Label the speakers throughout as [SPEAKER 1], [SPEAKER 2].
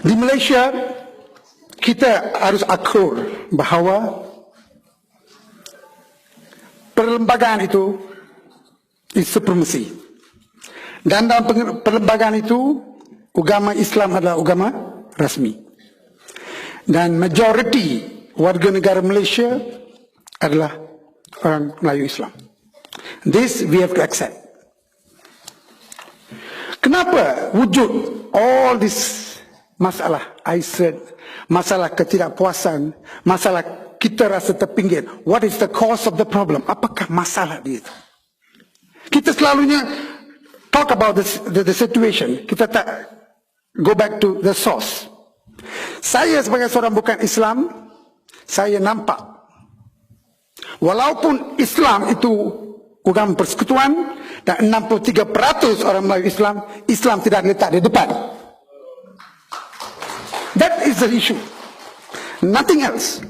[SPEAKER 1] Di Malaysia, kita harus akur bahawa perlembagaan itu supremasi. Dan dalam perlembagaan itu, agama Islam adalah agama rasmi. Dan majoriti warga negara Malaysia adalah orang Melayu Islam. This we have to accept. Kenapa wujud all this masalah ISID, masalah ketidakpuasan, masalah kita rasa terpinggir? What is the cause of the problem? Apakah masalah dia itu? Kita selalunya talk about the situation. Kita tak go back to the source. Saya sebagai seorang bukan Islam, saya nampak walaupun Islam itu agama persekutuan dan 63% orang Melayu Islam, Islam tidak letak di depan. That is the issue. Nothing else.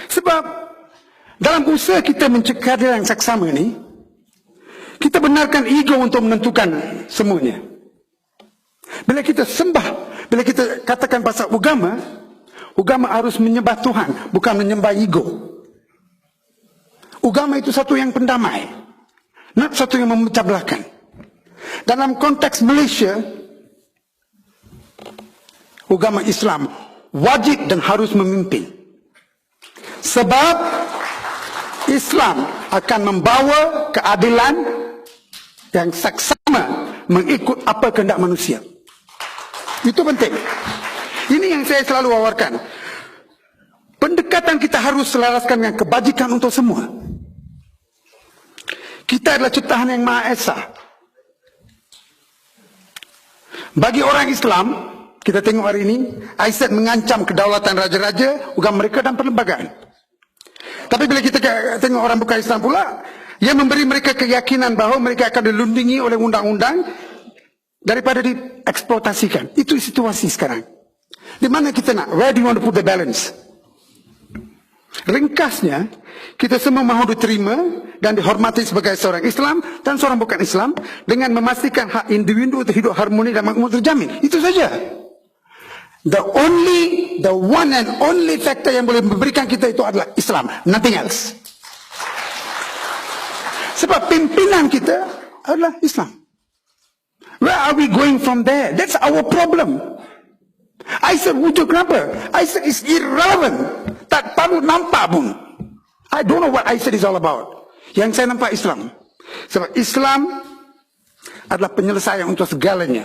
[SPEAKER 1] Sebab dalam usaha kita mencegah keadilan yang saksama ini, kita benarkan ego untuk menentukan semuanya. Bila kita bila kita katakan pasal agama, agama harus menyembah Tuhan, bukan menyembah ego. Agama itu satu yang pendamai, not satu yang memecah belahkan. Dalam konteks Malaysia, agama Islam wajib dan harus memimpin. Sebab Islam akan membawa keadilan yang saksama mengikut apa kehendak manusia. Itu penting. Ini yang saya selalu wawarkan. Pendekatan kita harus selaraskan dengan kebajikan untuk semua. Kita adalah ciptaan yang Maha Esa. Bagi orang Islam, kita tengok hari ini, ISID mengancam kedaulatan raja-raja, agama mereka dan perlembagaan. Tapi bila kita tengok orang bukan Islam pula, ia memberi mereka keyakinan bahawa mereka akan dilindungi oleh undang-undang daripada dieksploitasikan. Itu situasi sekarang. Di mana kita nak? Where do you want to put the balance? Ringkasnya, kita semua mahu diterima dan dihormati sebagai seorang Islam dan seorang bukan Islam dengan memastikan hak individu untuk hidup harmoni dan makmur terjamin. Itu saja. The one and only factor yang boleh memberikan kita itu adalah Islam, nothing else. Sebab pimpinan kita adalah Islam. Where are we going from there? That's our problem. ISID wujud kenapa? ISID is irrelevant. Tak perlu nampak pun. I don't know what ISID is all about. Yang saya nampak Islam. Sebab Islam adalah penyelesaian untuk segalanya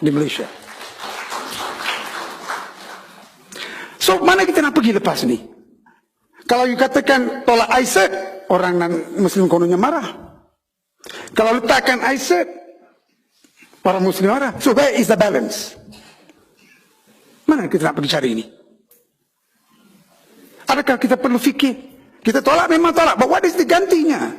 [SPEAKER 1] di Malaysia. So, mana kita nak pergi lepas ni? Kalau you katakan tolak ISID, orang Muslim kononnya marah. Kalau letakkan ISID, orang Muslim marah. So, where is the balance? Mana kita nak pergi cari ini? Adakah kita perlu fikir? Kita tolak memang tolak, but what is digantinya?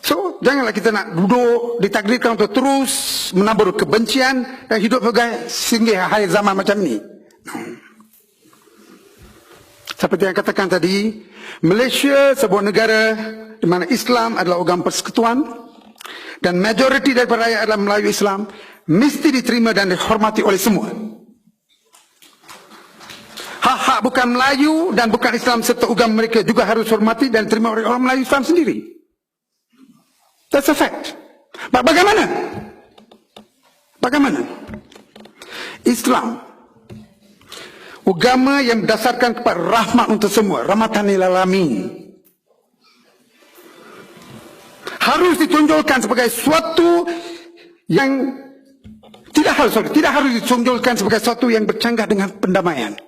[SPEAKER 1] So, janganlah kita nak duduk ditakdirkan untuk terus menabur kebencian dan hidup sebagai singgih akhir zaman macam ni. Seperti yang katakan tadi, Malaysia sebuah negara di mana Islam adalah agama persekutuan dan majoriti daripada rakyat adalah Melayu Islam, mesti diterima dan dihormati oleh semua. Hak-hak bukan Melayu dan bukan Islam serta agama mereka juga harus hormati dan diterima oleh orang Melayu Islam sendiri. That's a fact. Bagaimana? Bagaimana? Islam, agama yang berdasarkan kepada rahmat untuk semua, rahmatan lil alamin, harus ditunjukkan sebagai suatu yang tidak harus ditunjukkan sebagai suatu yang bercanggah dengan pendamaian.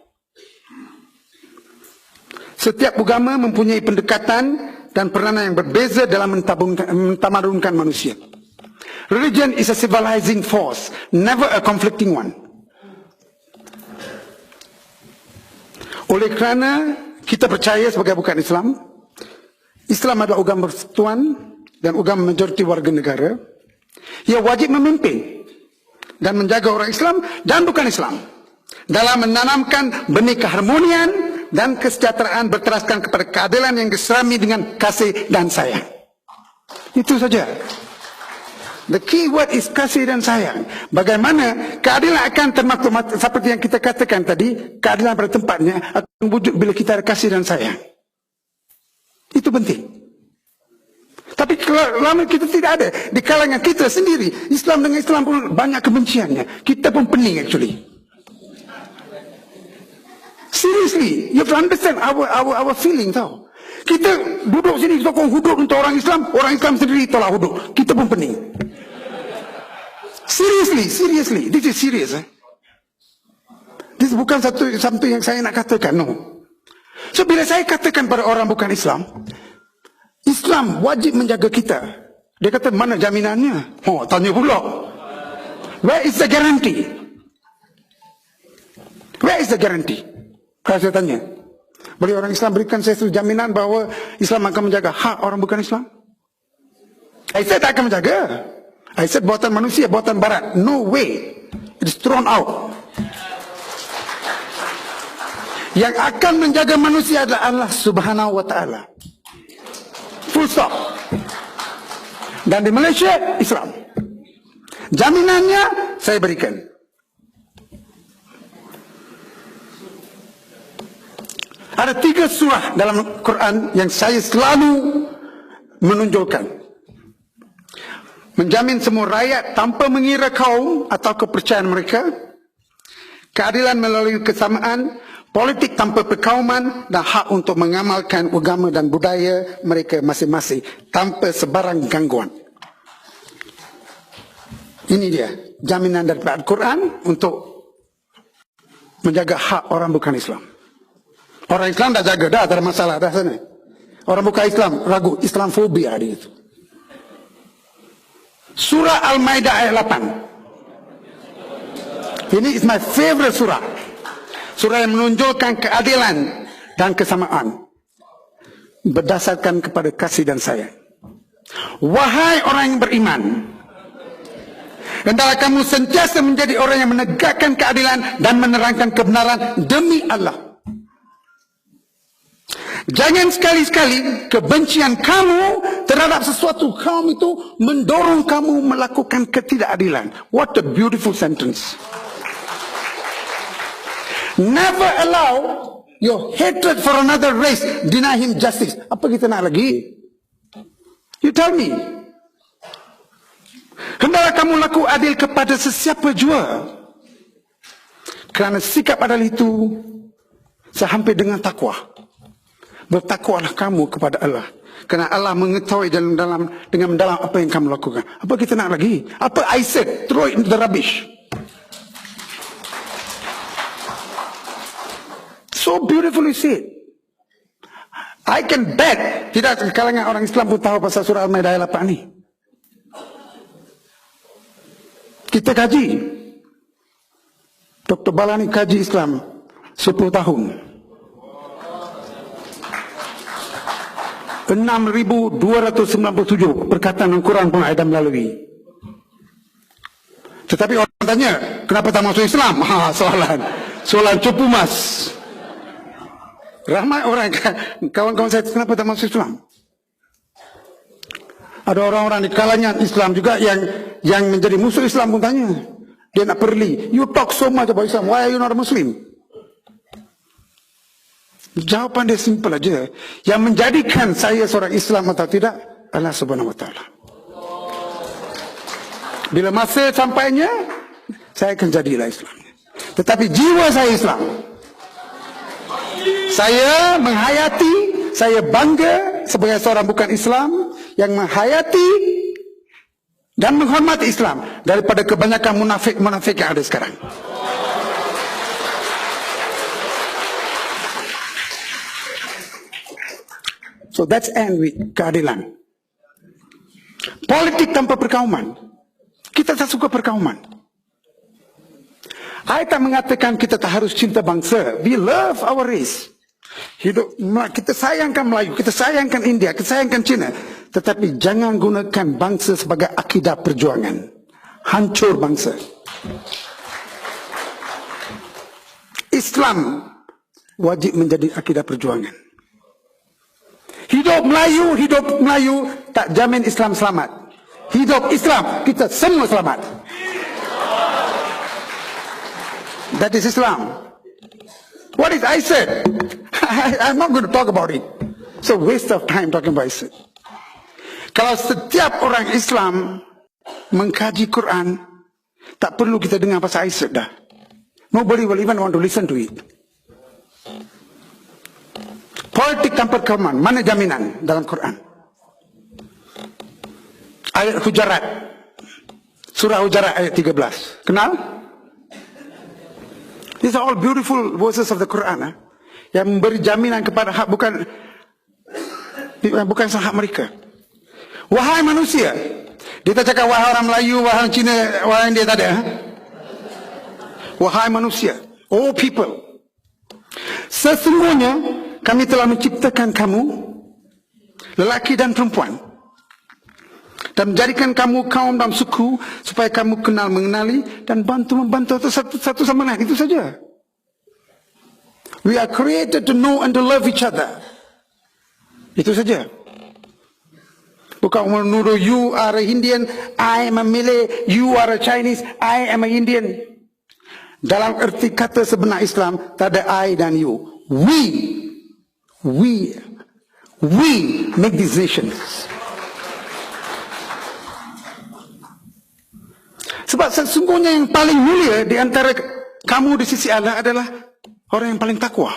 [SPEAKER 1] Setiap agama mempunyai pendekatan dan peranan yang berbeza dalam mentamadunkan manusia. Religion is a civilizing force, never a conflicting one. Oleh kerana kita percaya sebagai bukan Islam, Islam adalah agama persekutuan dan agama majoriti warga negara, ia wajib memimpin dan menjaga orang Islam dan bukan Islam dalam menanamkan benih keharmonian dan kesejahteraan berteraskan kepada keadilan yang diserami dengan kasih dan sayang. Itu saja. The key word is kasih dan sayang. Bagaimana keadilan akan termaklum, seperti yang kita katakan tadi, keadilan pada tempatnya akan wujud bila kita ada kasih dan sayang. Itu penting. Tapi kalau lama kita tidak ada, di kalangan kita sendiri, Islam dengan Islam pun banyak kebenciannya. Kita pun pening actually. Seriously, you have to understand our feeling tau. Kita duduk sini sokong hudud untuk orang Islam sendiri tolak hudud. Kita pun pening. Seriously, this is serious. This bukan satu yang saya nak katakan, no. So bila saya katakan pada orang bukan Islam, Islam wajib menjaga kita. Dia kata mana jaminannya? Oh, tanya pula. Where is the guarantee? Where is the guarantee? Kalau saya tanya, boleh orang Islam berikan saya satu jaminan bahawa Islam akan menjaga hak orang bukan Islam? Saya tak akan menjaga. I said buatan manusia, buatan barat. No way. It's thrown out. Yang akan menjaga manusia adalah Allah Subhanahu wa ta'ala. Full stop. Dan di Malaysia, Islam. Jaminannya saya berikan. Ada 3 surah dalam Quran yang saya selalu menunjukkan. Menjamin semua rakyat tanpa mengira kaum atau kepercayaan mereka, keadilan melalui kesamaan, politik tanpa perkauman, dan hak untuk mengamalkan agama dan budaya mereka masing-masing tanpa sebarang gangguan. Ini dia jaminan daripada Al-Quran untuk menjaga hak orang bukan Islam. Orang Islam dah jaga, dah tak ada masalah dah sana. Orang bukan Islam ragu, Islamfobia dia itu. Surah Al-Maidah ayat 8. Ini is my favorite surah. Surah yang menunjukkan keadilan dan kesamaan berdasarkan kepada kasih dan sayang. Wahai orang yang beriman, hendaklah kamu sentiasa menjadi orang yang menegakkan keadilan dan menerangkan kebenaran demi Allah. Jangan sekali-sekali kebencian kamu terhadap sesuatu kaum itu mendorong kamu melakukan ketidakadilan. What a beautiful sentence. Never allow your hatred for another race deny him justice. Apa kita nak lagi? You tell me. Hendaklah kamu laku adil kepada sesiapa jua. Kerana sikap adil itu sehampir dengan takwa. Bertakwalah kamu kepada Allah. Kerana Allah mengetahui dengan mendalam apa yang kamu lakukan. Apa kita nak lagi? Apa I said? Throw it into the rubbish. So beautifully said. I can bet tidak kalangan orang Islam pun tahu pasal surah Al-Maidah ayat 8 ni. Kita kaji. Dr. Balani kaji Islam 10 tahun. 6,297 perkataan Al-Quran pun ada melalui. Tetapi orang tanya, kenapa tak masuk Islam? Soalan cupu mas. Ramai orang, kawan-kawan saya, kenapa tak masuk Islam? Ada orang-orang di kalangan Islam juga yang menjadi musuh Islam pun tanya. Dia nak perli. You talk so much about Islam, why are you not a Muslim? Jawapan dia simple aja. Yang menjadikan saya seorang Islam atau tidak, Allah Subhanahu wa ta'ala. Bila masa sampainya, saya akan jadilah Islam. Tetapi jiwa saya Islam. Saya menghayati, saya bangga sebagai seorang bukan Islam yang menghayati dan menghormati Islam daripada kebanyakan munafik-munafik yang ada sekarang. So that's end with keadilan. Politik tanpa perkauman. Kita tak suka perkauman. I tak mengatakan kita tak harus cinta bangsa. We love our race. Kita sayangkan Melayu, kita sayangkan India, kita sayangkan Cina. Tetapi jangan gunakan bangsa sebagai akidah perjuangan. Hancur bangsa. Islam wajib menjadi akidah perjuangan. Hidup Melayu tak jamin Islam selamat. hidup Islam, kita semua selamat. That is Islam. What is I said? I'm not going to talk about it. It's a waste of time talking about it. Kalau setiap orang Islam mengkaji Quran, tak perlu kita dengar pasal Aisyah dah. Nobody will even want to listen to it. Politik tanpa keamanan, mana jaminan dalam Quran? Ayat Hujarat, surah Hujarat ayat 13. Kenal? These are all beautiful verses of the Quran, yang memberi jaminan kepada hak bukan hak mereka. Wahai manusia, dia tak cakap wahai orang Melayu, wahai orang Cina, wahai dia tak ada. Wahai manusia, all people, sesungguhnya kami telah menciptakan kamu, lelaki dan perempuan, dan menjadikan kamu kaum dalam suku supaya kamu kenal mengenali dan bantu-membantu satu sama lain. Itu saja. We are created to know and to love each other. Itu saja. Bukan menuduh you are a Indian, I am a Malay, you are a Chinese, I am a Indian. Dalam erti kata sebenar Islam, tak ada I dan you. We make these nations. Sebab sesungguhnya yang paling mulia di antara kamu di sisi Allah adalah orang yang paling takwa.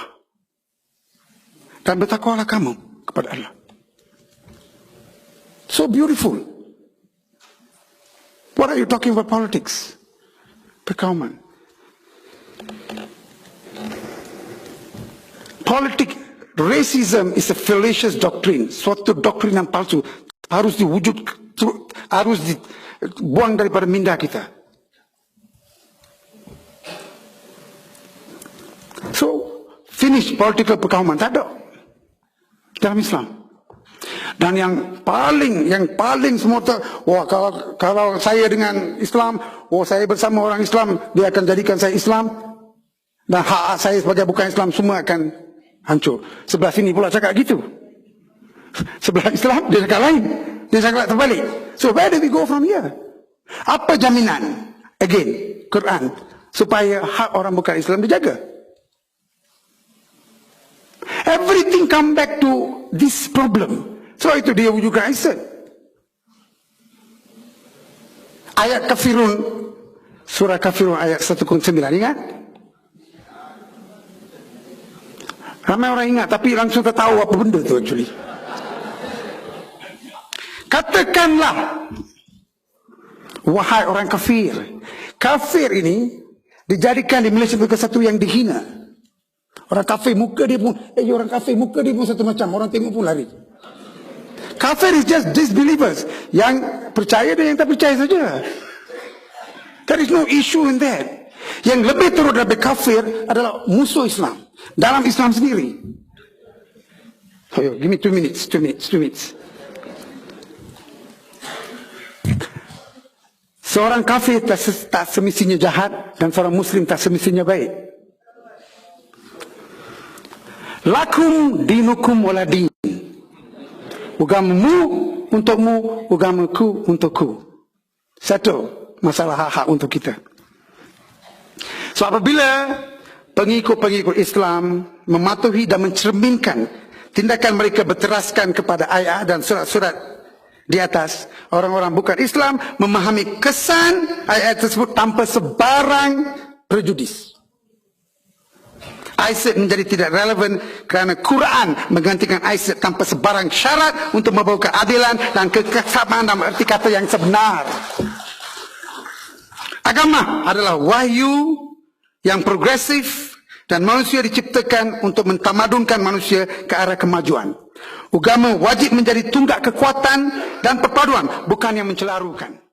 [SPEAKER 1] Dan bertakwalah kamu kepada Allah. So beautiful. What are you talking about politics? Perkauman. Racism is a fallacious doctrine. Suatu doktrin yang palsu. Harus dibuang daripada minda kita. So, finish political perkauman. Tak ada dalam Islam. Dan yang paling semua wah, kalau saya dengan Islam, saya bersama orang Islam, dia akan jadikan saya Islam, dan hak saya sebagai bukan Islam semua akan hancur. Sebelah sini pula cakap gitu. Sebelah Islam dia cakap lain. Dia cakap terbalik. So where do we go from here? Apa jaminan? Again, Quran, supaya hak orang bukan Islam dijaga. Everything come back to this problem. So itu dia juga Aisyah. Ayat Kafirun, surah Kafirun ayat 109, ingat? Ramai orang ingat, tapi langsung tak tahu apa benda tu actually. Katakanlah, wahai orang kafir. Kafir ini dijadikan di Malaysia sebagai satu yang dihina. Orang kafir muka dia pun, orang kafir muka dia pun satu macam, orang tengok pun lari. Kafir is just disbelievers, yang percaya dan yang tak percaya saja. There is no issue in that. Yang lebih teruk daripada kafir adalah musuh Islam dalam Islam sendiri. Give me 2 minutes. Seorang kafir tak semestinya jahat, dan seorang Muslim tak semestinya baik. Lakum dinukum wala din. Agamamu untukmu, agamaku untukku. Satu masalah hak-hak untuk kita. So apabila pengikut-pengikut Islam mematuhi dan mencerminkan tindakan mereka berteraskan kepada ayat dan surat-surat di atas, orang-orang bukan Islam memahami kesan ayat tersebut tanpa sebarang prejudis. Ayat menjadi tidak relevan kerana Quran menggantikan ayat tanpa sebarang syarat untuk membawa keadilan dan kesamaan dalam erti kata yang sebenar. Agama adalah wahyu yang progresif, dan manusia diciptakan untuk mentamadunkan manusia ke arah kemajuan. Agama wajib menjadi tunggak kekuatan dan perpaduan, bukan yang mencelarukan.